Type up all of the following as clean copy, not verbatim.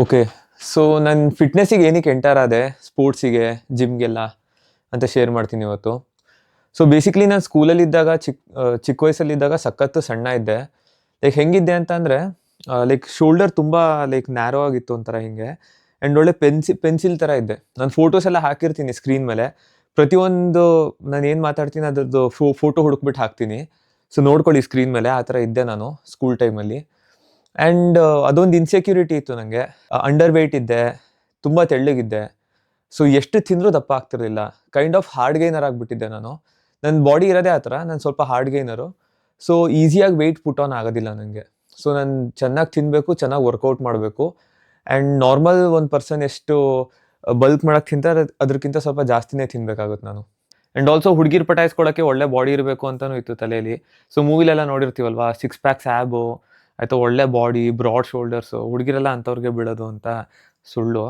Okay. So ನಾನು ಫಿಟ್ನೆಸ್ಸಿಗೆ ಏನಕ್ಕೆ enter ಆದೆ, ಸ್ಪೋರ್ಟ್ಸಿಗೆ, ಜಿಮ್‌ಗೆಲ್ಲ ಅಂತ ಶೇರ್ ಮಾಡ್ತೀನಿ ಇವತ್ತು. ಸೊ ಬೇಸಿಕಲಿ ನಾನು ಸ್ಕೂಲಲ್ಲಿದ್ದಾಗ ಚಿಕ್ಕ ವಯಸ್ಸಲ್ಲಿದ್ದಾಗ ಸಖತ್ತು ಸಣ್ಣ ಇದ್ದೆ. ಲೈಕ್ ಹೆಂಗಿದ್ದೆ ಅಂತ ಅಂದರೆ ಲೈಕ್ ಶೋಲ್ಡರ್ ತುಂಬ ಲೈಕ್ ನ್ಯಾರೋ ಆಗಿತ್ತು ಒಂಥರ ಹಿಂಗೆ. ಆ್ಯಂಡ್ ಒಳ್ಳೆ ಪೆನ್ಸಿಲ್ ಥರ ಇದ್ದೆ. ನಾನು ಫೋಟೋಸ್ ಎಲ್ಲ ಹಾಕಿರ್ತೀನಿ ಸ್ಕ್ರೀನ್ ಮೇಲೆ. ಪ್ರತಿಯೊಂದು ನಾನು ಏನು ಮಾತಾಡ್ತೀನಿ ಅದ್ರದ್ದು ಫೋಟೋ ಹುಡುಕ್ಬಿಟ್ಟು ಹಾಕ್ತೀನಿ. ಸೊ ನೋಡ್ಕೊಳ್ಳಿ ಸ್ಕ್ರೀನ್ ಮೇಲೆ. ಆ ಥರ ಇದ್ದೆ ನಾನು ಸ್ಕೂಲ್ ಟೈಮಲ್ಲಿ. ಆ್ಯಂಡ್ ಅದೊಂದು ಇನ್ಸೆಕ್ಯೂರಿಟಿ ಇತ್ತು ನನಗೆ. ಅಂಡರ್ ವೆಯ್ಟ್ ಇದ್ದೆ, ತುಂಬ ತೆಳ್ಳಗಿದ್ದೆ. ಸೊ ಎಷ್ಟು ತಿಂದರೂ ದಪ್ಪ ಆಗ್ತಿರ್ಲಿಲ್ಲ. ಕೈಂಡ್ ಆಫ್ ಹಾರ್ಡ್ ಗೈನರ್ ಆಗಿಬಿಟ್ಟಿದ್ದೆ ನಾನು. ನನ್ನ ಬಾಡಿ ಇರೋದೇ ಆ ಥರ. ನಾನು ಸ್ವಲ್ಪ ಹಾರ್ಡ್ ಗೈನರು. ಸೊ ಈಸಿಯಾಗಿ ವೆಯ್ಟ್ ಪುಟ್ ಆನ್ ಆಗೋದಿಲ್ಲ ನನಗೆ. ಸೊ ನಾನು ಚೆನ್ನಾಗಿ ತಿನ್ನಬೇಕು, ಚೆನ್ನಾಗಿ ವರ್ಕೌಟ್ ಮಾಡಬೇಕು. ಆ್ಯಂಡ್ ನಾರ್ಮಲ್ ಒಂದು ಪರ್ಸನ್ ಎಷ್ಟು ಬಲ್ಕ್ ಮಾಡೋಕ್ಕೆ ತಿಂತಾರೆ ಅದಕ್ಕಿಂತ ಸ್ವಲ್ಪ ಜಾಸ್ತಿನೇ ತಿನ್ನಬೇಕಾಗುತ್ತೆ ನಾನು. ಆ್ಯಂಡ್ ಆಲ್ಸೋ ಹುಡುಗಿರು ಪಟಾಯಿಸ್ಕೊಳ್ಳೋಕ್ಕೆ ಒಳ್ಳೆ ಬಾಡಿ ಇರಬೇಕು ಅಂತಲೂ ಇತ್ತು ತಲೆಯಲ್ಲಿ. ಸೊ ಮೂವಿಲೆಲ್ಲ ನೋಡಿರ್ತೀವಲ್ವಾ, 6 ಪ್ಯಾಕ್ಸ್ ಆ್ಯಬು ಆಯಿತು, ಒಳ್ಳೆ ಬಾಡಿ, ಬ್ರಾಡ್ ಶೋಲ್ಡರ್ಸು, ಹುಡುಗಿರೆಲ್ಲ ಅಂಥವ್ರಿಗೆ ಬೀಳೋದು ಅಂತ ಸುಳ್ಳು.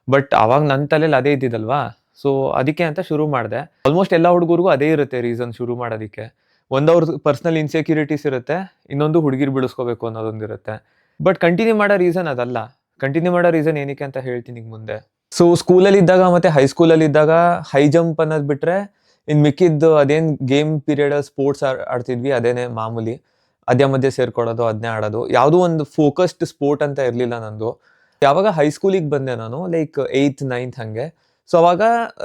ಬಟ್ ಆವಾಗ ನನ್ನ ತಲೆಯಲ್ಲಿ ಅದೇ ಇದ್ದಿದ್ದಲ್ವಾ. ಸೊ ಅದಕ್ಕೆ ಅಂತ ಶುರು ಮಾಡಿದೆ. ಆಲ್ಮೋಸ್ಟ್ ಎಲ್ಲ ಹುಡುಗರಿಗೂ ಅದೇ ಇರುತ್ತೆ ರೀಸನ್ ಶುರು ಮಾಡೋದಕ್ಕೆ. ಒಂದು ಅವ್ರದ್ದು ಪರ್ಸ್ನಲ್ ಇನ್ಸೆಕ್ಯೂರಿಟೀಸ್ ಇರುತ್ತೆ, ಇನ್ನೊಂದು ಹುಡುಗಿರು ಬಿಡಿಸ್ಕೋಬೇಕು ಅನ್ನೋದೊಂದಿರುತ್ತೆ. ಬಟ್ ಕಂಟಿನ್ಯೂ ಮಾಡೋ ರೀಸನ್ ಅದಲ್ಲ. ಕಂಟಿನ್ಯೂ ಮಾಡೋ ರೀಸನ್ ಏನಕ್ಕೆ ಅಂತ ಹೇಳ್ತೀನಿ ಈಗ ಮುಂದೆ. ಸೊ ಸ್ಕೂಲಲ್ಲಿದ್ದಾಗ ಮತ್ತು ಹೈಸ್ಕೂಲಲ್ಲಿದ್ದಾಗ ಹೈ ಜಂಪ್ ಅನ್ನೋದು ಬಿಟ್ಟರೆ ಇನ್ನು ಮಿಕ್ಕಿದ್ದು ಅದೇನು ಗೇಮ್ ಪೀರಿಯಡ್ ಸ್ಪೋರ್ಟ್ಸ್ ಆಡ್ತಿದ್ವಿ ಅದೇನೇ ಮಾಮೂಲಿ. ಅದೇ ಮಧ್ಯೆ ಸೇರ್ಕೊಳ್ಳೋದು, ಅದನ್ನೇ ಆಡೋದು. ಯಾವುದೂ ಒಂದು ಫೋಕಸ್ಡ್ ಸ್ಪೋರ್ಟ್ ಅಂತ ಇರಲಿಲ್ಲ ನಂದು. ಯಾವಾಗ ಹೈಸ್ಕೂಲಿಗೆ ಬಂದೆ ನಾನು ಲೈಕ್ 8th 9th ಹಾಗೆ. ಸೊ ಅವಾಗ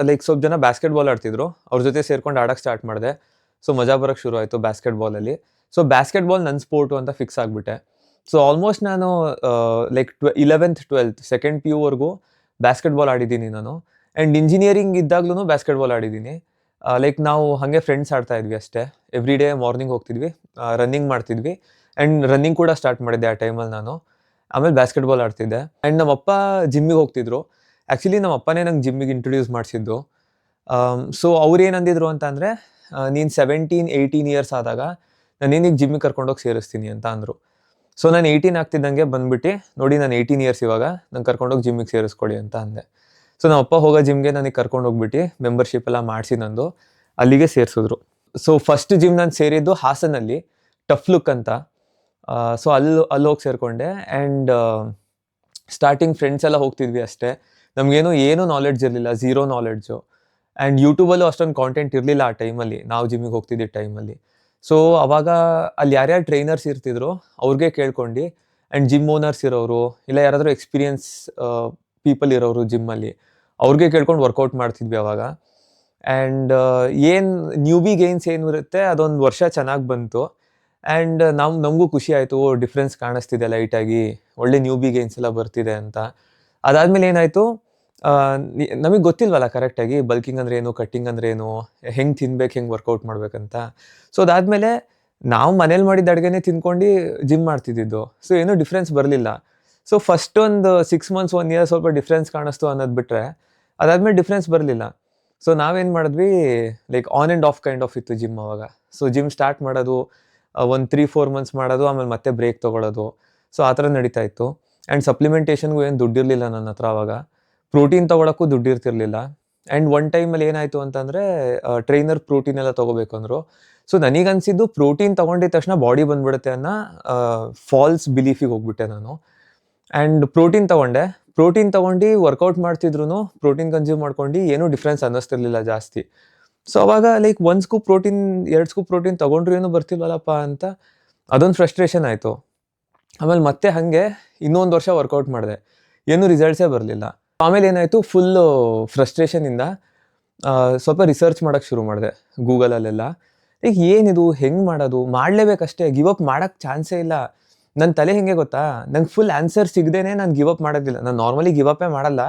ಲೈಕ್ ಸ್ವಲ್ಪ ಜನ ಬಾಸ್ಕೆಟ್ಬಾಲ್ ಆಡ್ತಿದ್ರು. ಅವ್ರ ಜೊತೆ ಸೇರ್ಕೊಂಡು ಆಡೋಕ್ಕೆ ಸ್ಟಾರ್ಟ್ ಮಾಡಿದೆ. ಸೊ ಮಜಾ ಬರೋಕ್ಕೆ ಶುರು ಆಯಿತು ಬಾಸ್ಕೆಟ್ಬಾಲಲ್ಲಿ. ಸೊ ಬಾಸ್ಕೆಟ್ಬಾಲ್ ನನ್ನ ಸ್ಪೋರ್ಟು ಅಂತ ಫಿಕ್ಸ್ ಆಗಿಬಿಟ್ಟೆ. ಸೊ ಆಲ್ಮೋಸ್ಟ್ ನಾನು like 11th 12th second P ಯುವರೆಗೂ ಬಾಸ್ಕೆಟ್ಬಾಲ್ ಆಡಿದ್ದೀನಿ ನಾನು. ಆ್ಯಂಡ್ ಇಂಜಿನಿಯರಿಂಗ್ ಇದ್ದಾಗ್ಲೂ ಬಾಸ್ಕೆಟ್ಬಾಲ್ ಆಡಿದ್ದೀನಿ. ಲೈಕ್ ನಾವು ಹಾಗೆ ಫ್ರೆಂಡ್ಸ್ ಆಡ್ತಾ ಇದ್ವಿ ಅಷ್ಟೇ. ಎವ್ರಿ ಡೇ ಮಾರ್ನಿಂಗ್ ಹೋಗ್ತಿದ್ವಿ, ರನ್ನಿಂಗ್ ಮಾಡ್ತಿದ್ವಿ. ಆ್ಯಂಡ್ ರನ್ನಿಂಗ್ ಕೂಡ ಸ್ಟಾರ್ಟ್ ಮಾಡಿದ್ದೆ ಆ ಟೈಮಲ್ಲಿ ನಾನು. ಆಮೇಲೆ ಬಾಸ್ಕೆಟ್ಬಾಲ್ ಆಡ್ತಿದ್ದೆ. ಆ್ಯಂಡ್ ನಮ್ಮಪ್ಪ ಜಿಮ್ಮಿಗೆ ಹೋಗ್ತಿದ್ರು. ಆ್ಯಕ್ಚುಲಿ ನಮ್ಮ ಅಪ್ಪನೇ ನಂಗೆ ಜಿಮ್ಮಿಗೆ ಇಂಟ್ರೊಡ್ಯೂಸ್ ಮಾಡಿಸಿದ್ದು. ಸೊ ಅವ್ರು ಏನಂದಿದ್ರು ಅಂತ ಅಂದರೆ, ನೀನು 17 18 ಇಯರ್ಸ್ ಆದಾಗ ನಾನು ನಿನಗೆ ಜಿಮ್ಮಿಗೆ ಕರ್ಕೊಂಡೋಗಿ ಸೇರಿಸ್ತೀನಿ ಅಂತ ಅಂದರು. ಸೊ ನಾನು 18 ಆಗ್ತಿದ್ದಂಗೆ ಬಂದ್ಬಿಟ್ಟು, ನೋಡಿ ನಾನು 18 ಇಯರ್ಸ್ ಇವಾಗ, ನಂಗೆ ಕರ್ಕೊಂಡೋಗಿ ಜಿಮ್ಮಿಗೆ ಸೇರಿಸ್ಕೊಡಿ ಅಂತ ಅಂದೆ. ಸೊ ನಮ್ಮಪ್ಪ ಹೋಗೋ ಜಿಮ್ಗೆ ನನಗೆ ಕರ್ಕೊಂಡು ಹೋಗ್ಬಿಟ್ಟು ಮೆಂಬರ್ಶಿಪ್ ಎಲ್ಲ ಮಾಡಿಸಿ ನಂದು ಅಲ್ಲಿಗೆ ಸೇರಿಸಿದ್ರು. ಸೊ ಫಸ್ಟ್ ಜಿಮ್ ನಾನು ಸೇರಿದ್ದು ಹಾಸನಲ್ಲಿ, ಟಫ್ ಲುಕ್ ಅಂತ. ಸೊ ಅಲ್ಲಿ ಹೋಗಿ ಸೇರಿಕೊಂಡೆ. ಆ್ಯಂಡ್ ಸ್ಟಾರ್ಟಿಂಗ್ ಫ್ರೆಂಡ್ಸ್ ಎಲ್ಲ ಹೋಗ್ತಿದ್ವಿ ಅಷ್ಟೇ. ನಮಗೇನು ಏನೂ ನಾಲೆಡ್ಜ್ ಇರಲಿಲ್ಲ, ಝೀರೋ ನಾಲೆಡ್ಜು. ಆ್ಯಂಡ್ ಯೂಟ್ಯೂಬಲ್ಲೂ ಅಷ್ಟೊಂದು ಕಾಂಟೆಂಟ್ ಇರಲಿಲ್ಲ ಆ ಟೈಮಲ್ಲಿ, ನಾವು ಜಿಮ್ಮಿಗೆ ಹೋಗ್ತಿದ್ದ ಟೈಮಲ್ಲಿ. ಸೊ ಅವಾಗ ಅಲ್ಲಿ ಯಾರ್ಯಾರು ಟ್ರೈನರ್ಸ್ ಇರ್ತಿದ್ರು ಅವ್ರಿಗೆ ಕೇಳ್ಕೊಂಡು, ಆ್ಯಂಡ್ ಜಿಮ್ ಓನರ್ಸ್ ಇರೋರು ಇಲ್ಲ ಯಾರಾದರೂ ಎಕ್ಸ್ಪೀರಿಯನ್ಸ್ ಪೀಪಲ್ ಇರೋರು ಜಿಮ್ಮಲ್ಲಿ, ಅವ್ರಿಗೆ ಕೇಳ್ಕೊಂಡು ವರ್ಕೌಟ್ ಮಾಡ್ತಿದ್ವಿ ಅವಾಗ. ಆ್ಯಂಡ್ ಏನು ನ್ಯೂಬಿ ಗೇನ್ಸ್ ಏನು ಇರುತ್ತೆ ಅದೊಂದು ವರ್ಷ ಚೆನ್ನಾಗಿ ಬಂತು. ಆ್ಯಂಡ್ ನಮಗೂ ಖುಷಿ ಆಯಿತು, ಡಿಫ್ರೆನ್ಸ್ ಕಾಣಿಸ್ತಿದೆ ಲೈಟಾಗಿ, ಒಳ್ಳೆ ನ್ಯೂಬಿ ಗೇನ್ಸ್ ಎಲ್ಲ ಬರ್ತಿದೆ ಅಂತ. ಅದಾದಮೇಲೆ ಏನಾಯಿತು, ನಮಗೆ ಗೊತ್ತಿಲ್ವಲ್ಲ ಕರೆಕ್ಟಾಗಿ ಬಲ್ಕಿಂಗ್ ಅಂದರೆ ಏನು, ಕಟ್ಟಿಂಗ್ ಅಂದರೆ ಏನು, ಹೆಂಗೆ ತಿನ್ಬೇಕು, ಹೆಂಗೆ ವರ್ಕೌಟ್ ಮಾಡ್ಬೇಕಂತ. ಸೊ ಅದಾದಮೇಲೆ ನಾವು ಮನೇಲಿ ಮಾಡಿದ ಅಡುಗೆನೇ ತಿನ್ಕೊಂಡು ಜಿಮ್ ಮಾಡ್ತಿದ್ದಿದ್ದು. ಸೊ ಏನೂ ಡಿಫ್ರೆನ್ಸ್ ಬರಲಿಲ್ಲ. ಸೊ ಫಸ್ಟ್ ಒಂದು 6 months 1 year ಸ್ವಲ್ಪ ಡಿಫ್ರೆನ್ಸ್ ಕಾಣಿಸ್ತು ಅನ್ನೋದು ಬಿಟ್ಟರೆ ಅದಾದಮೇಲೆ ಡಿಫ್ರೆನ್ಸ್ ಬರಲಿಲ್ಲ. ಸೊ ನಾವೇನು ಮಾಡಿದ್ವಿ, like on and of kind of ಇತ್ತು ಜಿಮ್ ಅವಾಗ. ಸೊ ಜಿಮ್ ಸ್ಟಾರ್ಟ್ ಮಾಡೋದು, ಒಂದು 3-4 months ಮಾಡೋದು, ಆಮೇಲೆ ಮತ್ತೆ ಬ್ರೇಕ್ ತೊಗೊಳ್ಳೋದು. ಸೊ ಆ ಥರ ನಡೀತಾ ಇತ್ತು. ಆ್ಯಂಡ್ ಸಪ್ಲಿಮೆಂಟೇಷನ್ಗೂ ಏನು ದುಡ್ಡಿರಲಿಲ್ಲ ನನ್ನ ಹತ್ರ ಅವಾಗ. ಪ್ರೋಟೀನ್ ತೊಗೊಳಕ್ಕೂ ದುಡ್ಡಿರ್ತಿರ್ಲಿಲ್ಲ. ಆ್ಯಂಡ್ ಒನ್ ಟೈಮಲ್ಲಿ ಏನಾಯಿತು ಅಂತಂದರೆ, ಟ್ರೈನರ್ ಪ್ರೋಟೀನ್ ಎಲ್ಲ ತೊಗೋಬೇಕು ಅಂದರು. ಸೊ ನನಗನ್ಸಿದ್ದು ಪ್ರೋಟೀನ್ ತೊಗೊಂಡಿದ್ದ ತಕ್ಷಣ ಬಾಡಿ ಬಂದುಬಿಡುತ್ತೆ ಅನ್ನೋ ಫಾಲ್ಸ್ ಬಿಲೀಫಿಗೆ ಹೋಗ್ಬಿಟ್ಟೆ ನಾನು. ಆ್ಯಂಡ್ ಪ್ರೋಟೀನ್ ತೊಗೊಂಡು ವರ್ಕೌಟ್ ಮಾಡ್ತಿದ್ರು, ಪ್ರೋಟೀನ್ ಕನ್ಸ್ಯೂಮ್ ಮಾಡ್ಕೊಂಡು ಏನೂ ಡಿಫ್ರೆನ್ಸ್ ಅನ್ನಿಸ್ತಿರ್ಲಿಲ್ಲ ಜಾಸ್ತಿ. ಸೊ ಅವಾಗ like 1 scoop protein 2 scoop protein ತೊಗೊಂಡ್ರು ಏನೂ ಬರ್ತಿಲ್ವಲ್ಲಪ್ಪ ಅಂತ ಅದೊಂದು ಫ್ರಸ್ಟ್ರೇಷನ್ ಆಯಿತು. ಆಮೇಲೆ ಮತ್ತೆ ಹಾಗೆ ಇನ್ನೊಂದು ವರ್ಷ ವರ್ಕೌಟ್ ಮಾಡಿದೆ, ಏನೂ ರಿಸಲ್ಟ್ಸೇ ಬರಲಿಲ್ಲ. ಆಮೇಲೆ ಏನಾಯಿತು, ಫುಲ್ಲು ಫ್ರಸ್ಟ್ರೇಷನಿಂದ ಸ್ವಲ್ಪ ರಿಸರ್ಚ್ ಮಾಡೋಕ್ಕೆ ಶುರು ಮಾಡಿದೆ ಗೂಗಲಲ್ಲೆಲ್ಲ. ಈಗ ಏನಿದು, ಹೆಂಗೆ ಮಾಡೋದು, ಮಾಡಲೇಬೇಕಷ್ಟೇ, ಗಿವ್ ಅಪ್ ಮಾಡೋಕ್ಕೆ ಚಾನ್ಸೇ ಇಲ್ಲ. ನನ್ನ ತಲೆ ಹೆಂಗೆ ಗೊತ್ತಾ, ನಂಗೆ ಫುಲ್ ಆನ್ಸರ್ ಸಿಗದೇನೆ ನಾನು ಗಿವ್ ಅಪ್ ಮಾಡೋದಿಲ್ಲ. ನಾನು ನಾರ್ಮಲಿ ಗಿವ್ ಅಪ್ಪೇ ಮಾಡಲ್ಲ,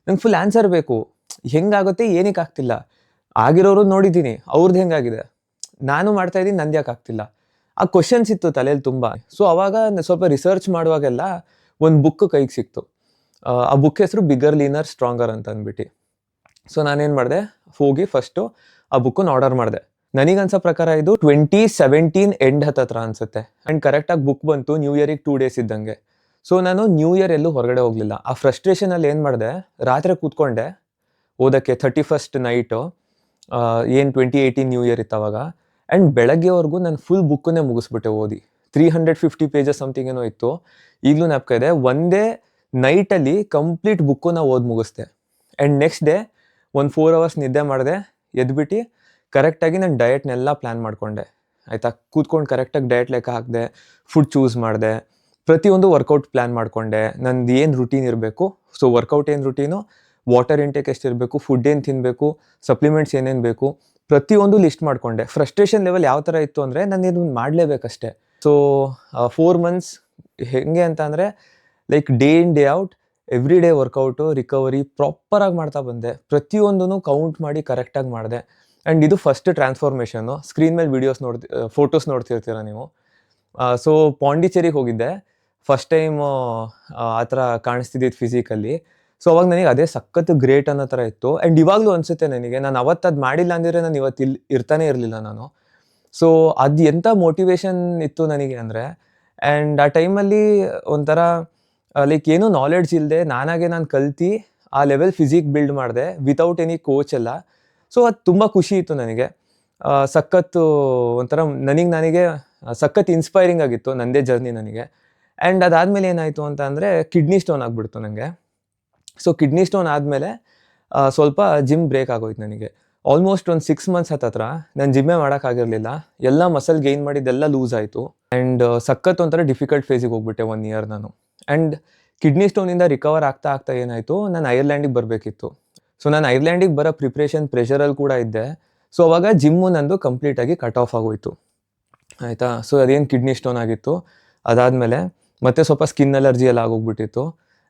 ನಂಗೆ ಫುಲ್ ಆನ್ಸರ್ ಬೇಕು. ಹೆಂಗಾಗುತ್ತೆ, ಏನಕ್ಕೆ ಆಗ್ತಿಲ್ಲ, ಆಗಿರೋರು ನೋಡಿದ್ದೀನಿ ಅವ್ರದ್ದು ಹೆಂಗಾಗಿದೆ, ನಾನು ಮಾಡ್ತಾಯಿದ್ದೀನಿ, ನಂದು ಯಾಕೆ ಆಗ್ತಿಲ್ಲ, ಆ ಕ್ವಶನ್ಸ್ ಇತ್ತು ತಲೆಯಲ್ಲಿ ತುಂಬ. ಸೊ ಅವಾಗ ಸ್ವಲ್ಪ ರಿಸರ್ಚ್ ಮಾಡುವಾಗೆಲ್ಲ ಒಂದು ಬುಕ್ ಕೈಗೆ ಸಿಕ್ತು. ಆ ಬುಕ್ ಹೆಸರು ಬಿಗ್ಗರ್ ಲೀನರ್ ಸ್ಟ್ರಾಂಗರ್ ಅಂತ ಅಂದ್ಬಿಟ್ಟು. ಸೊ ನಾನೇನು ಮಾಡಿದೆ, ಹೋಗಿ ಫಸ್ಟು ಆ ಬುಕ್ಕನ್ನು ಆರ್ಡರ್ ಮಾಡಿದೆ. ನನಗನ್ಸೋ ಪ್ರಕಾರ ಇದು 2017 ಎಂಡ್ ಹತ್ತತ್ರ ಅನಿಸುತ್ತೆ. ಆ್ಯಂಡ್ ಕರೆಕ್ಟಾಗಿ ಬುಕ್ ಬಂತು ನ್ಯೂ ಇಯರಿಗೆ 2 days ಇದ್ದಂಗೆ. ಸೊ ನಾನು ನ್ಯೂ ಇಯರ್ ಎಲ್ಲೂ ಹೊರಗಡೆ ಹೋಗಲಿಲ್ಲ. ಆ ಫ್ರಸ್ಟ್ರೇಷನಲ್ಲಿ ಏನು ಮಾಡಿದೆ, ರಾತ್ರಿ ಕೂತ್ಕೊಂಡೆ ಓದೋಕ್ಕೆ 31st ನೈಟು, ಏನು 2018 ನ್ಯೂ ಇಯರ್ ಇತ್ತು ಅವಾಗ. ಆ್ಯಂಡ್ ಬೆಳಗ್ಗೆವರೆಗೂ ನಾನು ಫುಲ್ ಬುಕ್ಕನ್ನೇ ಮುಗಿಸ್ಬಿಟ್ಟೆ ಓದಿ. 350 pages ಸಮಥಿಂಗ್ ಏನೋ ಇತ್ತು, ಈಗಲೂ ಜ್ಞಾಪಕ ಇದೆ. ಒಂದೇ ನೈಟಲ್ಲಿ ಕಂಪ್ಲೀಟ್ ಬುಕ್ಕನ್ನ ಓದಿ ಮುಗಿಸ್ದೆ. ಆ್ಯಂಡ್ ನೆಕ್ಸ್ಟ್ ಡೇ ಒಂದು 4 ಅವರ್ಸ್ ನಿದ್ದೆ ಮಾಡಿದೆ, ಎದ್ಬಿಟ್ಟು ಕರೆಕ್ಟಾಗಿ ನಾನು ಡಯಟ್ನೆಲ್ಲ ಪ್ಲ್ಯಾನ್ ಮಾಡಿಕೊಂಡೆ ಆಯಿತಾ. ಕೂತ್ಕೊಂಡು ಕರೆಕ್ಟಾಗಿ ಡಯಟ್ ಲೆಕ್ಕ ಹಾಕಿದೆ, ಫುಡ್ ಚೂಸ್ ಮಾಡಿದೆ, ಪ್ರತಿಯೊಂದು ವರ್ಕೌಟ್ ಪ್ಲ್ಯಾನ್ ಮಾಡಿಕೊಂಡೆ. ನಂದು ಏನು ರುಟೀನ್ ಇರಬೇಕು, ಸೊ ವರ್ಕೌಟ್ ಏನು ರುಟೀನು, ವಾಟರ್ ಇಂಟೇಕ್ ಎಷ್ಟಿರಬೇಕು, ಫುಡ್ ಏನು ತಿನ್ನಬೇಕು, ಸಪ್ಲಿಮೆಂಟ್ಸ್ ಏನೇನು ಬೇಕು, ಪ್ರತಿಯೊಂದು ಲಿಸ್ಟ್ ಮಾಡಿಕೊಂಡೆ. ಫ್ರಸ್ಟ್ರೇಷನ್ ಲೆವೆಲ್ ಯಾವ ಥರ ಇತ್ತು ಅಂದರೆ ನಾನು ಇದನ್ನು ಮಾಡಲೇಬೇಕಷ್ಟೆ. ಸೊ 4 ಮಂತ್ಸ್ ಹೇಗೆ ಅಂತ ಅಂದರೆ like day in day out every day workout, recovery ಪ್ರಾಪರಾಗಿ ಮಾಡ್ತಾ ಬಂದೆ. ಪ್ರತಿಯೊಂದೂ ಕೌಂಟ್ ಮಾಡಿ ಕರೆಕ್ಟಾಗಿ ಮಾಡಿದೆ. ಆ್ಯಂಡ್ ಇದು ಫಸ್ಟ್ ಟ್ರಾನ್ಸ್ಫಾರ್ಮೇಷನ್ನು. ಸ್ಕ್ರೀನ್ ಮೇಲೆ ವೀಡಿಯೋಸ್ ಫೋಟೋಸ್ ನೋಡ್ತಿರ್ತೀರ ನೀವು. ಸೊ ಪಾಂಡಿಚೇರಿಗೆ ಹೋಗಿದ್ದೆ ಫಸ್ಟ್ ಟೈಮ್, ಆ ಥರ ಕಾಣಿಸ್ತಿದ್ದಿದ್ದು ಫಿಸಿಕಲ್ಲಿ. ಸೊ ಅವಾಗ ನನಗೆ ಅದೇ ಸಖತ್ತು ಗ್ರೇಟ್ ಅನ್ನೋ ಥರ ಇತ್ತು. ಆ್ಯಂಡ್ ಇವಾಗಲೂ ಅನಿಸುತ್ತೆ ನನಗೆ, ನಾನು ಅವತ್ತು ಅದು ಮಾಡಿಲ್ಲ ಅಂದಿದ್ರೆ ನಾನು ಇವತ್ತು ಇರ್ತಾನೆ ಇರಲಿಲ್ಲ ನಾನು. ಸೊ ಅದು ಎಂಥ ಮೋಟಿವೇಶನ್ ಇತ್ತು ನನಗೆ ಅಂದರೆ, ಆ್ಯಂಡ್ ಆ ಟೈಮಲ್ಲಿ ಒಂಥರ ಲೈಕ್ ಏನೂ ನಾಲೆಡ್ಜ್ ಇಲ್ಲದೆ ನಾನು ಕಲ್ತು ಆ ಲೆವೆಲ್ ಫಿಸಿಕ್ ಬಿಲ್ಡ್ ಮಾಡಿದೆ ವಿತೌಟ್ ಎನಿ ಕೋಚ್ ಎಲ್ಲ. ಸೊ ಅದು ತುಂಬ ಖುಷಿ ಇತ್ತು ನನಗೆ. ಸಖತ್ತು ಒಂಥರ ನನಗೆ ಸಖತ್ ಇನ್ಸ್ಪೈರಿಂಗ್ ಆಗಿತ್ತು ನನ್ನದೇ ಜರ್ನಿ ನನಗೆ. ಆ್ಯಂಡ್ ಅದಾದಮೇಲೆ ಏನಾಯಿತು ಅಂತ ಅಂದರೆ ಕಿಡ್ನಿ ಸ್ಟೋನ್ ಆಗಿಬಿಡ್ತು ನನಗೆ. ಸೊ ಕಿಡ್ನಿ ಸ್ಟೋನ್ ಆದಮೇಲೆ ಸ್ವಲ್ಪ ಜಿಮ್ ಬ್ರೇಕ್ ಆಗೋಯ್ತು ನನಗೆ. ಆಲ್ಮೋಸ್ಟ್ ಒಂದು 6 ಮಂತ್ಸ್ ಹತ್ತತ್ರ ನಾನು ಜಿಮ್ಮೇ ಮಾಡೋಕ್ಕಾಗಿರಲಿಲ್ಲ. ಎಲ್ಲ ಮಸಲ್ ಗೈನ್ ಮಾಡಿದ್ದೆಲ್ಲ ಲೂಸ್ ಆಯಿತು. ಆ್ಯಂಡ್ ಸಖತ್ ಒಂಥರ ಡಿಫಿಕಲ್ಟ್ ಫೇಸಿಗೆ ಹೋಗ್ಬಿಟ್ಟೆ 1 ಇಯರ್ ನಾನು. ಆ್ಯಂಡ್ ಕಿಡ್ನಿ ಸ್ಟೋನಿಂದ ರಿಕವರ್ ಆಗ್ತಾ ಏನಾಯಿತು, ನಾನು ಐರ್ಲ್ಯಾಂಡಿಗೆ ಬರಬೇಕಿತ್ತು. ಸೊ ನಾನು ಐರ್ಲ್ಯಾಂಡಿಗೆ ಬರೋ ಪ್ರಿಪ್ರೇಷನ್ ಪ್ರೆಷರಲ್ಲಿ ಕೂಡ ಇದ್ದೆ. ಸೊ ಅವಾಗ ಜಿಮ್ಮು ನಂದು ಕಂಪ್ಲೀಟಾಗಿ ಕಟ್ ಆಫ್ ಆಗೋಯಿತು ಆಯಿತಾ. ಸೊ ಅದೇನು ಕಿಡ್ನಿ ಸ್ಟೋನ್ ಆಗಿತ್ತು, ಅದಾದಮೇಲೆ ಮತ್ತೆ ಸ್ವಲ್ಪ ಸ್ಕಿನ್ ಅಲರ್ಜಿ ಎಲ್ಲ ಆಗೋಗ್ಬಿಟ್ಟಿತ್ತು.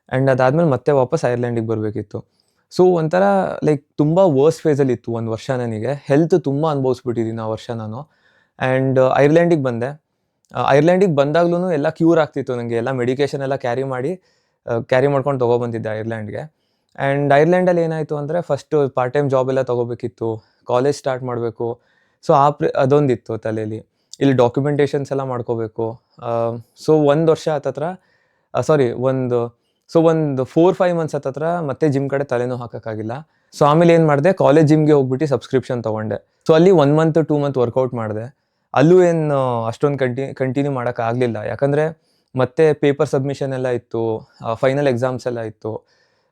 ಆ್ಯಂಡ್ ಅದಾದಮೇಲೆ ಮತ್ತೆ ವಾಪಸ್ ಐರ್ಲ್ಯಾಂಡಿಗೆ ಬರಬೇಕಿತ್ತು. ಸೊ ಒಂಥರ ಲೈಕ್ ತುಂಬ ವರ್ಸ್ಟ್ ಫೇಸಲ್ಲಿತ್ತು 1 ವರ್ಷ ನನಗೆ. ಹೆಲ್ತ್ ತುಂಬ ಅನುಭವಿಸ್ಬಿಟ್ಟಿದ್ದೀನಿ ಆ ವರ್ಷ ನಾನು. ಆ್ಯಂಡ್ ಐರ್ಲ್ಯಾಂಡಿಗೆ ಬಂದೆ. ಐರ್ಲ್ಯಾಂಡಿಗೆ ಬಂದಾಗ್ಲೂ ಎಲ್ಲ ಕ್ಯೂರ್ ಆಗ್ತಿತ್ತು ನನಗೆ. ಎಲ್ಲ ಮೆಡಿಕೇಷನ್ ಎಲ್ಲ ಕ್ಯಾರಿ ಮಾಡ್ಕೊಂಡು ತೊಗೊಬಂದಿದ್ದೆ ಐರ್ಲ್ಯಾಂಡ್ಗೆ. ಆ್ಯಂಡ್ ಐರ್ಲ್ಯಾಂಡಲ್ಲಿ ಏನಾಯಿತು ಅಂದರೆ ಫಸ್ಟು ಪಾರ್ಟ್ ಟೈಮ್ ಜಾಬ್ ಎಲ್ಲ ತೊಗೋಬೇಕಿತ್ತು, ಕಾಲೇಜ್ ಸ್ಟಾರ್ಟ್ ಮಾಡಬೇಕು. ಸೊ ಅದೊಂದಿತ್ತು ತಲೆಯಲ್ಲಿ. ಇಲ್ಲಿ ಡಾಕ್ಯುಮೆಂಟೇಷನ್ಸ್ ಎಲ್ಲ ಮಾಡ್ಕೋಬೇಕು. ಸೊ 1 ವರ್ಷ ಹತ್ತತ್ರ ಒಂದು 4-5 ಮಂತ್ಸ್ ಹತ್ತತ್ರ ಮತ್ತೆ ಜಿಮ್ ಕಡೆ ತಲೆನೂ ಹಾಕೋಕ್ಕಾಗಿಲ್ಲ. ಸೊ ಆಮೇಲೆ ಏನು ಮಾಡಿದೆ, ಕಾಲೇಜ್ ಜಿಮ್ಗೆ ಹೋಗ್ಬಿಟ್ಟು ಸಬ್ಸ್ಕ್ರಿಪ್ಷನ್ ತೊಗೊಂಡೆ. ಸೊ ಅಲ್ಲಿ 1 ಮಂತ್ 2 ಮಂತ್ ವರ್ಕೌಟ್ ಮಾಡಿದೆ. ಅಲ್ಲೂ ಏನು ಅಷ್ಟೊಂದು ಕಂಟಿನ್ಯೂ ಮಾಡೋಕ್ಕಾಗಲಿಲ್ಲ. ಯಾಕಂದರೆ ಮತ್ತೆ ಪೇಪರ್ ಸಬ್ಮಿಷನ್ ಎಲ್ಲ ಇತ್ತು, ಫೈನಲ್ ಎಕ್ಸಾಮ್ಸ್ ಎಲ್ಲ ಇತ್ತು.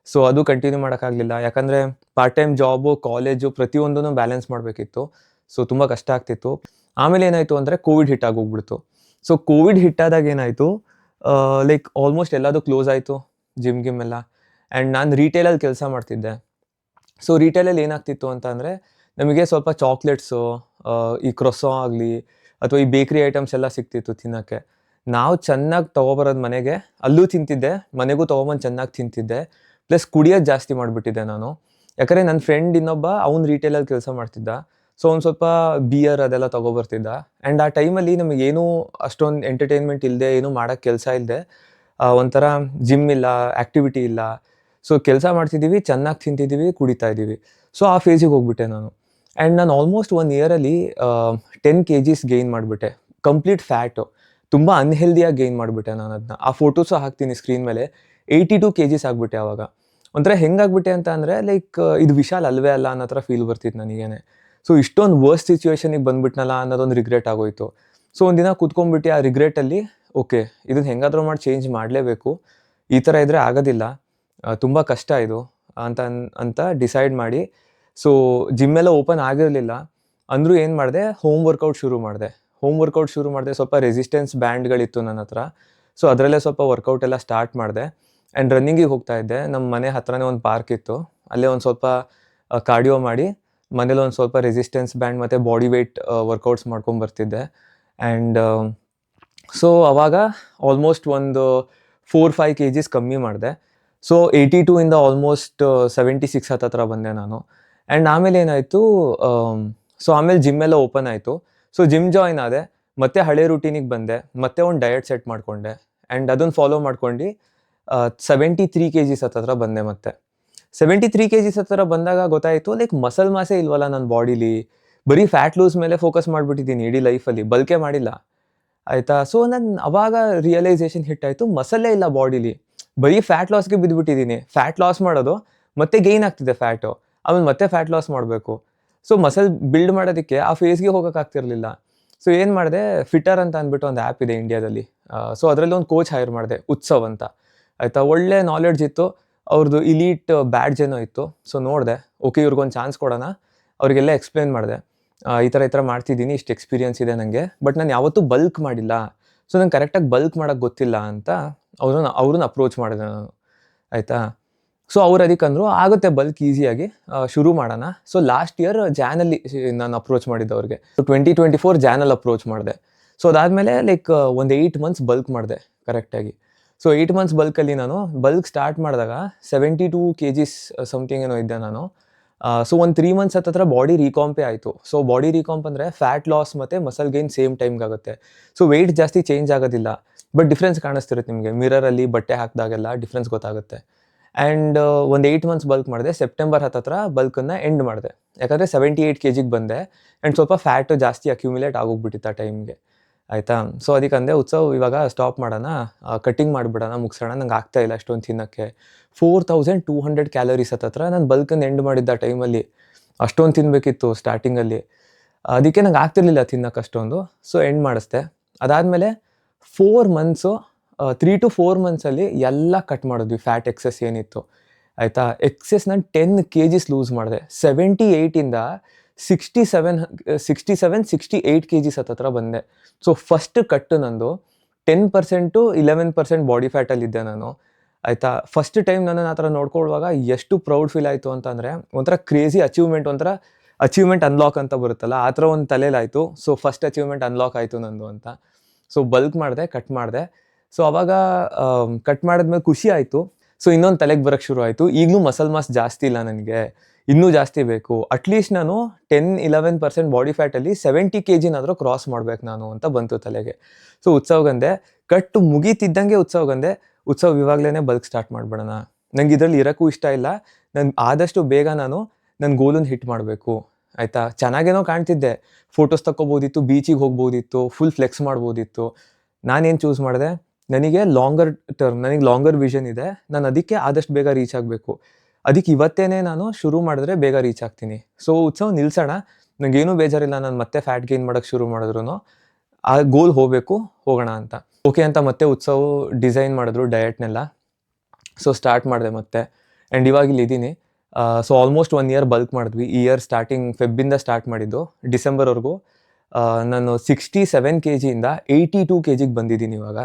ಸೊ ಅದು ಕಂಟಿನ್ಯೂ ಮಾಡೋಕ್ಕಾಗಲಿಲ್ಲ. ಯಾಕಂದರೆ ಪಾರ್ಟ್ ಟೈಮ್ ಜಾಬು, ಕಾಲೇಜು ಪ್ರತಿಯೊಂದೂ ಬ್ಯಾಲೆನ್ಸ್ ಮಾಡಬೇಕಿತ್ತು. ಸೊ ತುಂಬ ಕಷ್ಟ ಆಗ್ತಿತ್ತು. ಆಮೇಲೆ ಏನಾಯಿತು ಅಂದರೆ ಕೋವಿಡ್ ಹಿಟ್ ಆಗೋಗ್ಬಿಡ್ತು. ಸೊ ಕೋವಿಡ್ ಹಿಟ್ಟಾದಾಗ ಏನಾಯಿತು, ಲೈಕ್ ಆಲ್ಮೋಸ್ಟ್ ಎಲ್ಲದೂ ಕ್ಲೋಸ್ ಆಯಿತು, ಜಿಮ್ ಎಲ್ಲ. ಆ್ಯಂಡ್ ನಾನು ರೀಟೇಲಲ್ಲಿ ಕೆಲಸ ಮಾಡ್ತಿದ್ದೆ. ಸೊ ರೀಟೇಲಲ್ಲಿ ಏನಾಗ್ತಿತ್ತು ಅಂತ ಅಂದರೆ ನಮಗೆ ಸ್ವಲ್ಪ ಚಾಕ್ಲೇಟ್ಸು, ಈ ಕ್ರೊಸೊ ಆಗಲಿ ಅಥವಾ ಈ ಬೇಕ್ರಿ ಐಟಮ್ಸ್ ಎಲ್ಲ ಸಿಗ್ತಿತ್ತು ತಿನ್ನೋಕ್ಕೆ. ನಾವು ಚೆನ್ನಾಗಿ ತೊಗೊಬರೋದು ಮನೆಗೆ, ಅಲ್ಲೂ ತಿಂತಿದ್ದೆ, ಮನೆಗೂ ತೊಗೊಬಂದು ಚೆನ್ನಾಗಿ ತಿಂತಿದ್ದೆ. ಪ್ಲಸ್ ಕುಡಿಯೋದು ಜಾಸ್ತಿ ಮಾಡಿಬಿಟ್ಟಿದ್ದೆ ನಾನು. ಯಾಕಂದರೆ ನನ್ನ ಫ್ರೆಂಡ್ ಇನ್ನೊಬ್ಬ ಅವ್ನು ರೀಟೇಲಲ್ಲಿ ಕೆಲಸ ಮಾಡ್ತಿದ್ದ. ಸೊ ಒಂದು ಸ್ವಲ್ಪ ಬಿಯರ್ ಅದೆಲ್ಲ ತೊಗೊಬರ್ತಿದ್ದ. ಆ್ಯಂಡ್ ಆ ಟೈಮಲ್ಲಿ ನಮಗೇನೂ ಅಷ್ಟೊಂದು ಎಂಟರ್ಟೈನ್ಮೆಂಟ್ ಇಲ್ಲದೆ, ಏನೂ ಮಾಡೋಕ್ಕೆ ಕೆಲಸ ಇಲ್ಲದೆ, ಒಂಥರ ಜಿಮ್ ಇಲ್ಲ, ಆ್ಯಕ್ಟಿವಿಟಿ ಇಲ್ಲ. ಸೊ ಕೆಲಸ ಮಾಡ್ತಿದ್ದೀವಿ, ಚೆನ್ನಾಗಿ ತಿಂತಿದ್ದೀವಿ, ಕುಡಿತಾ ಇದ್ದೀವಿ. ಸೊ ಆ ಫೇಸಿಗೆ ಹೋಗ್ಬಿಟ್ಟೆ ನಾನು. ಆ್ಯಂಡ್ ನಾನು ಆಲ್ಮೋಸ್ಟ್ 1 ಇಯರಲ್ಲಿ 10 kgs ಗೇನ್ ಮಾಡಿಬಿಟ್ಟೆ. ಕಂಪ್ಲೀಟ್ ಫ್ಯಾಟು, ತುಂಬ ಅನ್ಹೆಲ್ದಿಯಾಗಿ ಗೇನ್ ಮಾಡಿಬಿಟ್ಟೆ ನಾನು ಅದನ್ನ. ಆ ಫೋಟೋಸು ಹಾಕ್ತೀನಿ ಸ್ಕ್ರೀನ್ ಮೇಲೆ. 82 kgs ಆಗಿಬಿಟ್ಟೆ ಆವಾಗ. ಒಂಥರ ಹೆಂಗಾಗ್ಬಿಟ್ಟೆ ಅಂತ ಅಂದರೆ ಲೈಕ್ ಇದು ವಿಶಾಲ್ ಅಲ್ವೇ ಅಲ್ಲ ಅನ್ನೋ ಥರ ಫೀಲ್ ಬರ್ತಿತ್ತು ನನಗೇನೆ. ಸೊ ಇಷ್ಟೊಂದು ವರ್ಸ್ಟ್ ಸಿಚುವೇಷನಿಗೆ ಬಂದುಬಿಟ್ನಲ್ಲ ಅನ್ನೋದೊಂದು ರಿಗ್ರೆಟ್ ಆಗೋಯಿತು. ಸೊ ಒಂದಿನ ಕೂತ್ಕೊಂಡ್ಬಿಟ್ಟು ಆ ರಿಗ್ರೆಟಲ್ಲಿ ಓಕೆ, ಇದನ್ನು ಹೆಂಗಾದರೂ ಮಾಡಿ ಚೇಂಜ್ ಮಾಡಲೇಬೇಕು, ಈ ಥರ ಇದ್ದರೆ ಆಗೋದಿಲ್ಲ, ತುಂಬ ಕಷ್ಟ ಇದು ಅಂತ ಡಿಸೈಡ್ ಮಾಡಿ. ಸೊ ಜಿಮ್ಮೆಲ್ಲ ಓಪನ್ ಆಗಿರಲಿಲ್ಲ ಅಂದರೂ ಏನು ಮಾಡಿದೆ, ಹೋಮ್ ವರ್ಕೌಟ್ ಶುರು ಮಾಡಿದೆ. ಸ್ವಲ್ಪ ರೆಸಿಸ್ಟೆನ್ಸ್ ಬ್ಯಾಂಡ್ಗಳಿತ್ತು ನನ್ನ ಹತ್ರ. ಸೊ ಅದರಲ್ಲೇ ಸ್ವಲ್ಪ ವರ್ಕೌಟ್ ಎಲ್ಲ ಸ್ಟಾರ್ಟ್ ಮಾಡಿದೆ. ಆ್ಯಂಡ್ ರನ್ನಿಂಗಿಗೆ ಹೋಗ್ತಾ ಇದ್ದೆ. ನಮ್ಮ ಮನೆ ಹತ್ರನೇ ಒಂದು ಪಾರ್ಕ್ ಇತ್ತು, ಅಲ್ಲೇ ಒಂದು ಸ್ವಲ್ಪ ಕಾರ್ಡಿಯೋ ಮಾಡಿ ಮನೇಲಿ ಒಂದು ಸ್ವಲ್ಪ ರೆಸಿಸ್ಟೆನ್ಸ್ ಬ್ಯಾಂಡ್ ಮತ್ತು ಬಾಡಿ ವೆಯ್ಟ್ ವರ್ಕೌಟ್ಸ್ ಮಾಡ್ಕೊಂಬರ್ತಿದ್ದೆ. ಆ್ಯಂಡ್ ಸೊ ಅವಾಗ ಆಲ್ಮೋಸ್ಟ್ ಒಂದು 4-5 kgs ಕಮ್ಮಿ ಮಾಡಿದೆ. ಸೊ 82 ಇಂದ ಆಲ್ಮೋಸ್ಟ್ 76 ಹತ್ತತ್ರ ಬಂದೆ ನಾನು. ಆ್ಯಂಡ್ ಆಮೇಲೆ ಏನಾಯಿತು, ಸೊ ಆಮೇಲೆ ಜಿಮ್ಮೆಲ್ಲ ಓಪನ್ ಆಯಿತು. ಸೊ ಜಿಮ್ ಜಾಯ್ನ್ ಆದೆ, ಮತ್ತೆ ಹಳೆ ರೂಟೀನಿಗೆ ಬಂದೆ, ಮತ್ತೆ ಒಂದು ಡಯಟ್ ಸೆಟ್ ಮಾಡಿಕೊಂಡೆ. ಆ್ಯಂಡ್ ಅದನ್ನು ಫಾಲೋ ಮಾಡ್ಕೊಂಡು 73 kgs ಹತ್ತತ್ರ ಬಂದೆ. ಮತ್ತೆ 73 kgs ಹತ್ತಿರ ಬಂದಾಗ ಗೊತ್ತಾಯಿತು ಲೈಕ್ ಮಸಲ್ ಮಾಸೇ ಇಲ್ವಲ್ಲ ನನ್ನ ಬಾಡಿಲಿ, ಬರೀ ಫ್ಯಾಟ್ ಲೂಸ್ ಮೇಲೆ ಫೋಕಸ್ ಮಾಡಿಬಿಟ್ಟಿದ್ದೀನಿ ಇಡೀ ಲೈಫಲ್ಲಿ, ಬಲ್ಕೆ ಮಾಡಿಲ್ಲ ಆಯಿತಾ. ಸೊ ನಾನು ಅವಾಗ ರಿಯಲೈಸೇಷನ್ ಹಿಟ್ಟಾಯಿತು, ಮಸಲ್ಲೇ ಇಲ್ಲ ಬಾಡಿಲಿ, ಬರೀ ಫ್ಯಾಟ್ ಲಾಸ್ಗೆ ಬಿದ್ದುಬಿಟ್ಟಿದ್ದೀನಿ. ಫ್ಯಾಟ್ ಲಾಸ್ ಮಾಡೋದು ಮತ್ತೆ ಗೈನ್ ಆಗ್ತಿದೆ ಫ್ಯಾಟು, ಆಮೇಲೆ ಮತ್ತೆ ಫ್ಯಾಟ್ ಲಾಸ್ ಮಾಡಬೇಕು. ಸೊ ಮಸಲ್ ಬಿಲ್ಡ್ ಮಾಡೋದಕ್ಕೆ ಆ ಫೇಸ್ಗೆ ಹೋಗೋಕ್ಕಾಗ್ತಿರ್ಲಿಲ್ಲ. ಸೊ ಏನು ಮಾಡಿದೆ, ಫಿಟ್ಟರ್ ಅಂತ ಅಂದ್ಬಿಟ್ಟು ಒಂದು ಆ್ಯಪ್ ಇದೆ ಇಂಡಿಯಾದಲ್ಲಿ. ಸೊ ಅದರಲ್ಲಿ ಒಂದು ಕೋಚ್ ಹೈರ್ ಮಾಡಿದೆ, ಉತ್ಸವ್ ಅಂತ. ಆಯಿತಾ. ಒಳ್ಳೆ ನಾಲೆಡ್ಜ್ ಇತ್ತು, ಅವ್ರದ್ದು ಇಲೀಟ್ ಬ್ಯಾಡ್ಜ್ ಏನೋ ಇತ್ತು. ಸೊ ನೋಡಿದೆ, ಓಕೆ ಇವ್ರಿಗೊಂದು ಚಾನ್ಸ್ ಕೊಡೋಣ. ಅವರಿಗೆಲ್ಲ ಎಕ್ಸ್ಪ್ಲೇನ್ ಮಾಡಿದೆ, ಈ ಥರ ಮಾಡ್ತಿದ್ದೀನಿ, ಇಷ್ಟು ಎಕ್ಸ್ಪೀರಿಯನ್ಸ್ ಇದೆ ನನಗೆ, ಬಟ್ ನಾನು ಯಾವತ್ತೂ ಬಲ್ಕ್ ಮಾಡಿಲ್ಲ, ಸೊ ನಂಗೆ ಕರೆಕ್ಟಾಗಿ ಬಲ್ಕ್ ಮಾಡೋಕ್ಕೆ ಗೊತ್ತಿಲ್ಲ ಅಂತ ಅವ್ರನ್ನ ಅಪ್ರೋಚ್ ಮಾಡಿದೆ ನಾನು, ಆಯಿತಾ. ಸೊ ಅವ್ರು ಅದಕ್ಕೆ ಅಂದರು, ಆಗುತ್ತೆ ಬಲ್ಕ್ ಈಸಿಯಾಗಿ, ಶುರು ಮಾಡೋಣ. ಸೊ ಲಾಸ್ಟ್ ಇಯರ್ ಜಾನಲ್ಲಿ ನಾನು ಅಪ್ರೋಚ್ ಮಾಡಿದ್ದೆ ಅವ್ರಿಗೆ. ಸೊ 2024 ಜಾನಲ್ಲಿ ಅಪ್ರೋಚ್ ಮಾಡಿದೆ. ಸೊ ಅದಾದಮೇಲೆ ಲೈಕ್ ಒಂದು 8 months ಬಲ್ಕ್ ಮಾಡಿದೆ ಕರೆಕ್ಟಾಗಿ. ಸೊ 8 months ಬಲ್ಕಲ್ಲಿ ನಾನು ಬಲ್ಕ್ ಸ್ಟಾರ್ಟ್ ಮಾಡಿದಾಗ 72 kgs ಸಮಥಿಂಗ್ ಏನೋ ಇದ್ದೆ ನಾನು. ಸೊ ಒಂದು 3 months ಹತ್ತಿರ ಬಾಡಿ ರೀಕಾಂಪೇ ಆಯಿತು. ಸೊ ಬಾಡಿ ರೀಕಾಂಪ್ ಅಂದರೆ ಫ್ಯಾಟ್ ಲಾಸ್ ಮತ್ತು ಮಸಲ್ ಗೈನ್ ಸೇಮ್ ಟೈಮ್ಗೆ ಆಗುತ್ತೆ. ಸೊ ವೆಯ್ಟ್ ಜಾಸ್ತಿ ಚೇಂಜ್ ಆಗೋದಿಲ್ಲ, ಬಟ್ ಡಿಫ್ರೆನ್ಸ್ ಕಾಣಿಸ್ತಿರುತ್ತೆ ನಿಮಗೆ. ಮಿರರಲ್ಲಿ ಬಟ್ಟೆ ಹಾಕಿದಾಗೆಲ್ಲ ಡಿಫ್ರೆನ್ಸ್ ಗೊತ್ತಾಗುತ್ತೆ. ಆ್ಯಂಡ್ ಒಂದು 8 months ಬಲ್ಕ್ ಮಾಡಿದೆ. ಸೆಪ್ಟೆಂಬರ್ ಹತ್ತಿರ ಬಲ್ಕನ್ನು ಎಂಡ್ ಮಾಡಿದೆ, ಯಾಕಂದರೆ 78 kgಗೆ ಬಂದೆ. ಆ್ಯಂಡ್ ಸ್ವಲ್ಪ ಫ್ಯಾಟು ಜಾಸ್ತಿ ಅಕ್ಯುಮುಲೇಟ್ ಆಗೋಗ್ಬಿಟ್ಟಿತ್ತು ಆ ಟೈಮ್ಗೆ, ಆಯಿತಾ. ಸೊ ಅದಕ್ಕೆ ಅಂದೆ, ಉತ್ಸವ್ ಇವಾಗ ಸ್ಟಾಪ್ ಮಾಡೋಣ, ಕಟ್ಟಿಂಗ್ ಮಾಡಿಬಿಡೋಣ, ಮುಗಿಸೋಣ, ನಂಗೆ ಆಗ್ತಾಯಿಲ್ಲ ಅಷ್ಟೊಂದು ತಿನ್ನೋಕ್ಕೆ. 4200 ಕ್ಯಾಲರೀಸ್ ಹತ್ತಿರ ನಾನು ಬಲ್ಕನ್ನು ಎಂಡ್ ಮಾಡಿದ್ದ ಆ ಟೈಮಲ್ಲಿ. ಅಷ್ಟೊಂದು ತಿನ್ನಬೇಕಿತ್ತು ಸ್ಟಾರ್ಟಿಂಗಲ್ಲಿ, ಅದಕ್ಕೆ ನಂಗೆ ಆಗ್ತಿರ್ಲಿಲ್ಲ ತಿನ್ನೋಕೆ ಅಷ್ಟೊಂದು. ಸೊ ಎಂಡ್ ಮಾಡಿಸ್ದೆ. ಅದಾದಮೇಲೆ 4 months 3 to 4 monthsಲ್ಲಿ ಎಲ್ಲ ಕಟ್ ಮಾಡಿದ್ವಿ, ಫ್ಯಾಟ್ ಎಕ್ಸೆಸ್ ಏನಿತ್ತು, ಆಯಿತಾ. ಎಕ್ಸೆಸ್ ನಾನು 10 kgs ಲೂಸ್ ಮಾಡಿದೆ. 78ಇಂದ 67-68 kgs ಹತ್ತಿರ ಬಂದೆ. ಸೊ ಫಸ್ಟ್ ಕಟ್ಟು ನಂದು 10% 11% ಬಾಡಿ ಫ್ಯಾಟಲ್ಲಿದ್ದೆ ನಾನು, ಆಯಿತಾ. ಫಸ್ಟ್ ಟೈಮ್ ನನ್ನನ್ನು ಆ ಥರ ನೋಡ್ಕೊಳ್ಳುವಾಗ ಎಷ್ಟು ಪ್ರೌಡ್ ಫೀಲ್ ಆಯಿತು ಅಂತಂದರೆ, ಒಂಥರ ಕ್ರೇಜಿ ಅಚೀವ್ಮೆಂಟ್, ಒಂಥರ ಅಚೀವ್ಮೆಂಟ್ ಅನ್ಲಾಕ್ ಅಂತ ಬರುತ್ತಲ್ಲ, ಆ ಥರ ಒಂದು ತಲೆಲಾಯಿತು. ಸೊ ಫಸ್ಟ್ ಅಚೀವ್ಮೆಂಟ್ ಅನ್ಲಾಕ್ ಆಯಿತು ನಂದು ಅಂತ. ಸೊ ಬಲ್ಕ್ ಮಾಡಿದೆ, ಕಟ್ ಮಾಡಿದೆ. ಸೊ ಅವಾಗ ಕಟ್ ಮಾಡಿದ್ಮೇಲೆ ಖುಷಿ ಆಯಿತು. ಸೊ ಇನ್ನೊಂದು ತಲೆಗೆ ಬರೋಕ್ಕೆ ಶುರು ಆಯಿತು, ಈಗಲೂ ಮಸಲ್ ಮಾಸ್ ಜಾಸ್ತಿ ಇಲ್ಲ ನನಗೆ, ಇನ್ನೂ ಜಾಸ್ತಿ ಬೇಕು. ಅಟ್ಲೀಸ್ಟ್ ನಾನು 10-11% ಬಾಡಿ ಫ್ಯಾಟಲ್ಲಿ 70 kgನಾದರೂ ಕ್ರಾಸ್ ಮಾಡ್ಬೇಕು ನಾನು ಅಂತ ಬಂತು ತಲೆಗೆ. ಸೊ ಉತ್ಸವ್ಗಂದೆ, ಕಟ್ಟು ಮುಗೀತಿದ್ದಂಗೆ ಉತ್ಸವ್ಗಂದೆ, ಉತ್ಸವ್ ಇವಾಗಲೇ ಬಲ್ಕ್ ಸ್ಟಾರ್ಟ್ ಮಾಡಿಬಿಡೋಣ, ನಂಗೆ ಇದರಲ್ಲಿ ಇರೋಕ್ಕೂ ಇಷ್ಟ ಇಲ್ಲ, ನಾನು ಆದಷ್ಟು ಬೇಗ ನನ್ನ ಗೋಲನ್ನು ಹಿಟ್ ಮಾಡಬೇಕು, ಆಯಿತಾ. ಚೆನ್ನಾಗೇನೋ ಕಾಣ್ತಿದ್ದೆ, ಫೋಟೋಸ್ ತಗೋಬೋದಿತ್ತು, ಬೀಚಿಗೆ ಹೋಗ್ಬೋದಿತ್ತು, ಫುಲ್ ಫ್ಲೆಕ್ಸ್ ಮಾಡ್ಬೋದಿತ್ತು. ನಾನೇನು ಚೂಸ್ ಮಾಡಿದೆ, ನನಗೆ ಲಾಂಗರ್ ಟರ್ಮ್, ನನಗೆ ಲಾಂಗರ್ ವಿಷನ್ ಇದೆ, ನಾನು ಅದಕ್ಕೆ ಆದಷ್ಟು ಬೇಗ ರೀಚ್ ಆಗಬೇಕು. ಅದಕ್ಕೆ ಇವತ್ತೇ ನಾನು ಶುರು ಮಾಡಿದ್ರೆ ಬೇಗ ರೀಚ್ ಆಗ್ತೀನಿ. ಸೊ ಉತ್ಸವ್ ನಿಲ್ಸೋಣ, ನನಗೇನೂ ಬೇಜಾರಿಲ್ಲ, ನಾನು ಮತ್ತೆ ಫ್ಯಾಟ್ ಗೇನ್ ಮಾಡೋಕ್ಕೆ ಶುರು ಮಾಡಿದ್ರು ಆ ಗೋಲ್ ಹೋಗೋಣ ಅಂತ. ಓಕೆ ಅಂತ ಮತ್ತೆ ಉತ್ಸವ್ ಡಿಸೈನ್ ಮಾಡಿದ್ರು ಡಯಟ್ನೆಲ್ಲ. ಸೊ ಸ್ಟಾರ್ಟ್ ಮಾಡಿದೆ ಮತ್ತೆ, ಆ್ಯಂಡ್ ಇವಾಗ ಇಲ್ಲಿದ್ದೀನಿ. ಸೊ ಆಲ್ಮೋಸ್ಟ್ 1 year ಬಲ್ಕ್ ಮಾಡಿದ್ವಿ. ಈ ಇಯರ್ ಸ್ಟಾರ್ಟಿಂಗ್ ಫೆಬ್ಬಿಂದ ಸ್ಟಾರ್ಟ್ ಮಾಡಿದ್ದು, ಡಿಸೆಂಬರ್ವರೆಗೂ ನಾನು 67 kgಯಿಂದ 82 kgಗೆ ಬಂದಿದ್ದೀನಿ ಇವಾಗ.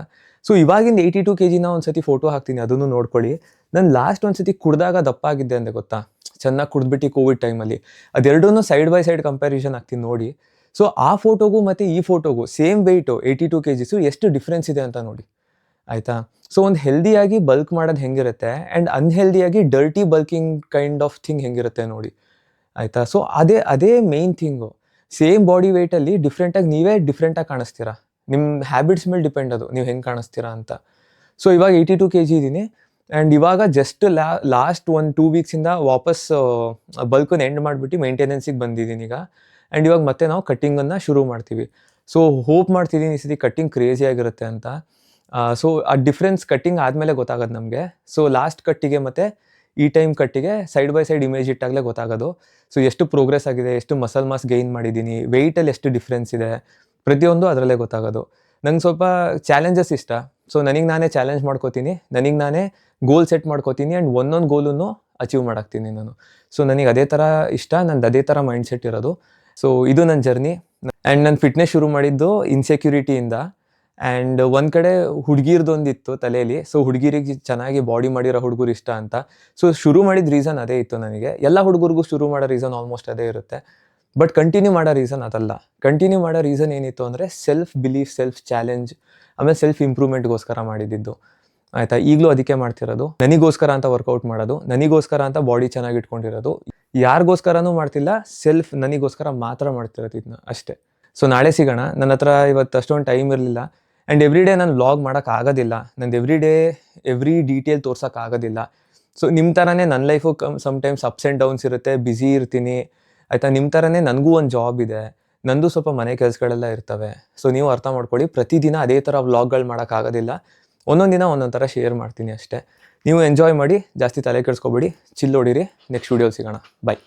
ಸೊ ಇವಾಗಿಂದ 82 kgನ ಒಂದು ಸತಿ ಫೋಟೋ ಹಾಕ್ತೀನಿ, ಅದನ್ನು ನೋಡ್ಕೊಳ್ಳಿ. ನಾನು ಲಾಸ್ಟ್ ಒಂದು ಸತಿ ಕುಡ್ದಾಗ ದಪ್ಪ ಆಗಿದ್ದೆ ಅಂದೆ ಗೊತ್ತಾ, ಚೆನ್ನಾಗಿ ಕುಡಿದ್ಬಿಟ್ಟು ಕೋವಿಡ್ ಟೈಮಲ್ಲಿ. ಅದೆರಡೂ ಸೈಡ್ ಬೈ ಸೈಡ್ ಕಂಪ್ಯಾರಿಸನ್ ಹಾಕ್ತೀನಿ ನೋಡಿ. ಸೊ ಆ ಫೋಟೋಗೂ ಮತ್ತು ಈ ಫೋಟೋಗೂ ಸೇಮ್ ವೆಯ್ಟು 82 kgs, ಎಷ್ಟು ಡಿಫ್ರೆನ್ಸ್ ಇದೆ ಅಂತ ನೋಡಿ, ಆಯಿತಾ. ಸೊ ಒಂದು ಹೆಲ್ದಿಯಾಗಿ ಬಲ್ಕ್ ಮಾಡೋದು ಹೆಂಗಿರುತ್ತೆ, ಆ್ಯಂಡ್ ಅನ್ಹೆಲ್ದಿಯಾಗಿ dirty bulking kind of thing ಹೆಂಗಿರುತ್ತೆ ನೋಡಿ, ಆಯಿತಾ. ಸೊ ಅದೇ ಮೇನ್ ಥಿಂಗು. ಸೇಮ್ ಬಾಡಿ ವೆಯ್ಟಲ್ಲಿ ನೀವೇ ಡಿಫ್ರೆಂಟಾಗಿ ಕಾಣಿಸ್ತೀರಾ. ನಿಮ್ಮ ಹ್ಯಾಬಿಟ್ಸ್ ಮೇಲೆ ಡಿಪೆಂಡ್ ಅದು, ನೀವು ಹೆಂಗೆ ಕಾಣಿಸ್ತೀರಾ ಅಂತ. ಸೊ ಇವಾಗ 82 kg ಇದ್ದೀನಿ. ಆ್ಯಂಡ್ ಇವಾಗ ಜಸ್ಟ್ ಲಾಸ್ಟ್ 1-2 ವೀಕ್ಸಿಂದ ವಾಪಸ್ ಬಲ್ಕನ್ನು ಎಂಡ್ ಮಾಡಿಬಿಟ್ಟು ಮೇಂಟೆನೆನ್ಸಿಗೆ ಬಂದಿದ್ದೀನಿ ಈಗ. ಆ್ಯಂಡ್ ಇವಾಗ ಮತ್ತೆ ನಾವು ಕಟ್ಟಿಂಗನ್ನು ಶುರು ಮಾಡ್ತೀವಿ. ಸೊ ಹೋಪ್ ಮಾಡ್ತಿದ್ದೀನಿ ಈ ಸತಿ ಕಟ್ಟಿಂಗ್ ಕ್ರೇಜಿಯಾಗಿರುತ್ತೆ ಅಂತ. ಸೊ ಆ ಡಿಫ್ರೆನ್ಸ್ ಕಟ್ಟಿಂಗ್ ಆದಮೇಲೆ ಗೊತ್ತಾಗೋದು ನಮಗೆ. ಸೊ ಲಾಸ್ಟ್ ಕಟ್ಟಿಗೆ ಮತ್ತು ಈ ಟೈಮ್ ಕಟ್ಟಿಗೆ ಸೈಡ್ ಬೈ ಸೈಡ್ ಇಮೇಜ್ ಇಟ್ಟಾಗಲೇ ಗೊತ್ತಾಗೋದು. ಸೊ ಎಷ್ಟು ಪ್ರೋಗ್ರೆಸ್ ಆಗಿದೆ, ಎಷ್ಟು ಮಸಲ್ ಮಾಸ್ ಗೈನ್ ಮಾಡಿದ್ದೀನಿ, ವೆಯ್ಟಲ್ಲಿ ಎಷ್ಟು ಡಿಫ್ರೆನ್ಸ್ ಇದೆ, ಪ್ರತಿಯೊಂದು ಅದರಲ್ಲೇ ಗೊತ್ತಾಗೋದು. ನಂಗೆ ಸ್ವಲ್ಪ ಚಾಲೆಂಜಸ್ ಇಷ್ಟ. ಸೊ ನನಗೆ ನಾನೇ ಚಾಲೆಂಜ್ ಮಾಡ್ಕೋತೀನಿ, ನನಗೆ ನಾನೇ ಗೋಲ್ ಸೆಟ್ ಮಾಡ್ಕೋತೀನಿ, ಆ್ಯಂಡ್ ಒಂದೊಂದು ಗೋಲನ್ನು ಅಚೀವ್ ಮಾಡಾಕ್ತೀನಿ ನಾನು. ಸೊ ನನಗೆ ಅದೇ ಥರ ಇಷ್ಟ, ನಂದು ಅದೇ ಥರ ಮೈಂಡ್ ಸೆಟ್ ಇರೋದು. ಸೊ ಇದು ನನ್ನ ಜರ್ನಿ. ಆ್ಯಂಡ್ ನಾನು ಫಿಟ್ನೆಸ್ ಶುರು ಮಾಡಿದ್ದು ಇನ್ಸೆಕ್ಯೂರಿಟಿಯಿಂದ. ಆ್ಯಂಡ್ ಒಂದು ಕಡೆ ಹುಡುಗಿರ್ದೊಂದಿತ್ತು ತಲೆಯಲ್ಲಿ. ಸೊ ಹುಡುಗಿರಿಗೆ ಚೆನ್ನಾಗಿ ಬಾಡಿ ಮಾಡಿರೋ ಹುಡುಗರು ಇಷ್ಟ ಅಂತ. ಸೊ ಶುರು ಮಾಡಿದ ರೀಸನ್ ಅದೇ ಇತ್ತು ನನಗೆ. ಎಲ್ಲ ಹುಡುಗರಿಗೂ ಶುರು ಮಾಡೋ ರೀಸನ್ ಆಲ್ಮೋಸ್ಟ್ ಅದೇ ಇರುತ್ತೆ, ಬಟ್ ಕಂಟಿನ್ಯೂ ಮಾಡೋ ರೀಸನ್ ಅದಲ್ಲ. ಕಂಟಿನ್ಯೂ ಮಾಡೋ ರೀಸನ್ ಏನಿತ್ತು ಅಂದರೆ ಸೆಲ್ಫ್ ಬಿಲೀಫ್, ಸೆಲ್ಫ್ ಚಾಲೆಂಜ್, ಆಮೇಲೆ ಸೆಲ್ಫ್ ಇಂಪ್ರೂವ್ಮೆಂಟ್ಗೋಸ್ಕರ ಮಾಡಿದ್ದು, ಆಯಿತಾ. ಈಗಲೂ ಅದಕ್ಕೆ ಮಾಡ್ತಿರೋದು, ನನಗೋಸ್ಕರ ಅಂತ ವರ್ಕೌಟ್ ಮಾಡೋದು, ನನಗೋಸ್ಕರ ಅಂತ ಬಾಡಿ ಚೆನ್ನಾಗಿ ಇಟ್ಕೊಂಡಿರೋದು, ಯಾರಿಗೋಸ್ಕರನೂ ಮಾಡ್ತಿಲ್ಲ, ನನಗೋಸ್ಕರ ಮಾತ್ರ ಮಾಡ್ತಿರೋದು ಇದನ್ನ ಅಷ್ಟೇ. ಸೊ ನಾಳೆ ಸಿಗೋಣ. ನನ್ನ ಹತ್ರ ಇವತ್ತು ಅಷ್ಟೊಂದು ಟೈಮ್ ಇರಲಿಲ್ಲ, ಆ್ಯಂಡ್ ಎವ್ರಿ ಡೇ ನಾನು ವ್ಲಾಗ್ ಮಾಡೋಕ್ಕಾಗೋದಿಲ್ಲ, ನಂದು ಎವ್ರಿ ಡೀಟೇಲ್ ತೋರ್ಸೋಕ್ಕಾಗೋದಿಲ್ಲ. ಸೊ ನಿಮ್ಮ ಥರನೇ ನನ್ನ life sometimes ups and downs ಇರುತ್ತೆ, ಬ್ಯುಸಿ ಇರ್ತೀನಿ, ಆಯಿತಾ. ನಿಮ್ಮ ಥರನೇ ನನಗೂ ಒಂದು ಜಾಬ್ ಇದೆ, ನಂದು ಸ್ವಲ್ಪ ಮನೆ ಕೆಲಸಗಳೆಲ್ಲ ಇರ್ತವೆ. ಸೊ ನೀವು ಅರ್ಥ ಮಾಡ್ಕೊಳ್ಳಿ, ಪ್ರತಿದಿನ ಅದೇ ಥರ ವ್ಲಾಗ್ಗಳು ಮಾಡೋಕ್ಕಾಗೋದಿಲ್ಲ, ಒಂದೊಂದು ದಿನ ಒಂದೊಂದು ಥರ ಶೇರ್ ಮಾಡ್ತೀನಿ ಅಷ್ಟೇ. ನೀವು ಎಂಜಾಯ್ ಮಾಡಿ, ಜಾಸ್ತಿ ತಲೆ ಕೆಡಿಸ್ಕೊಬೇಡಿ, ಚಿಲ್ ಹೊಡೀರಿ. ನೆಕ್ಸ್ಟ್ ವೀಡಿಯೋಲಿ ಸಿಗೋಣ, ಬಾಯ್.